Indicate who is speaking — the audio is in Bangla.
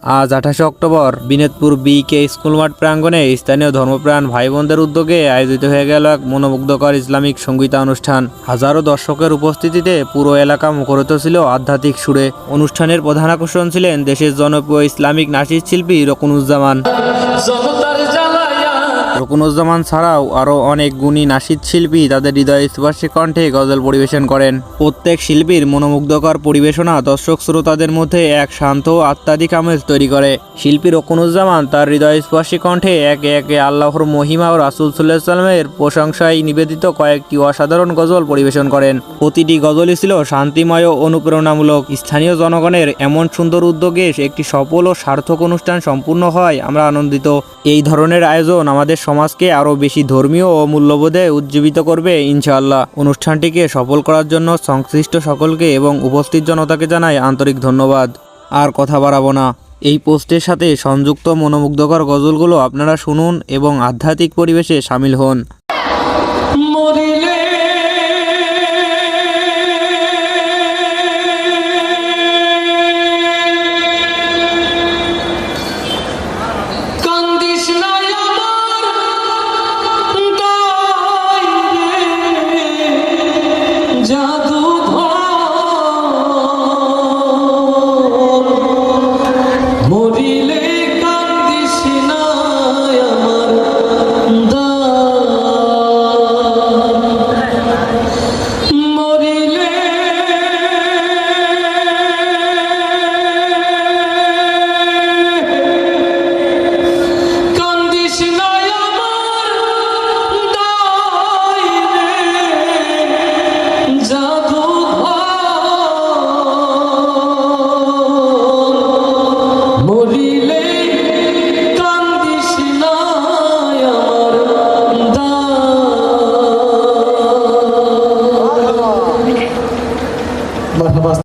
Speaker 1: আজ 28 অক্টোবর বিনোদপুর BK স্কুল মাঠ প্রাঙ্গণে স্থানীয় ধর্মপ্রাণ ভাই বোনদের উদ্যোগে আয়োজিত হয়ে গেল এক মনোমুগ্ধকর ইসলামিক সঙ্গীতানুষ্ঠান। হাজারো দর্শকের উপস্থিতিতে পুরো এলাকা মুখরিত ছিল আধ্যাত্মিক সুরে। অনুষ্ঠানের প্রধান আকর্ষণ ছিলেন দেশের জনপ্রিয় ইসলামিক নাচির শিল্পী রকুনুজ্জামান। রকুনুজ্জামান ছাড়াও আরও অনেক গুণী নাশিদ শিল্পী তাদের হৃদয়স্পর্শী কণ্ঠে গজল পরিবেশন করেন। প্রত্যেক শিল্পীর মনোমুগ্ধকর পরিবেশনা দর্শক শ্রোতাদের মধ্যে এক শান্ত ও আত্মাধিক আমেজ তৈরি করে। শিল্পী রকুনুজ্জামান তার হৃদয়স্পর্শী কণ্ঠে একে একে আল্লাহর মহিমা ও রাসূল সাল্লাল্লাহু আলাইহি ওয়াসাল্লামের প্রশংসায় নিবেদিত কয়েকটি অসাধারণ গজল পরিবেশন করেন। প্রতিটি গজলই ছিল শান্তিময় ও অনুপ্রেরণামূলক। স্থানীয় জনগণের এমন সুন্দর উদ্যোগে একটি সফল ও সার্থক অনুষ্ঠান সম্পূর্ণ হয় আমরা আনন্দিত। এই ধরনের আয়োজন আমাদের সমাজকে আরও বেশি ধর্মীয় ও মূল্যবোধে উজ্জীবিত করবে ইনশাআল্লাহ। অনুষ্ঠানটিকে সফল করার জন্য সংশ্লিষ্ট সকলকে এবং উপস্থিত জনতাকে জানাই আন্তরিক ধন্যবাদ। আর কথা বাড়াবো না, এই পোস্টের সাথে সংযুক্ত মনোমুগ্ধকর গজলগুলো আপনারা শুনুন এবং আধ্যাত্মিক পরিবেশে শামিল হন।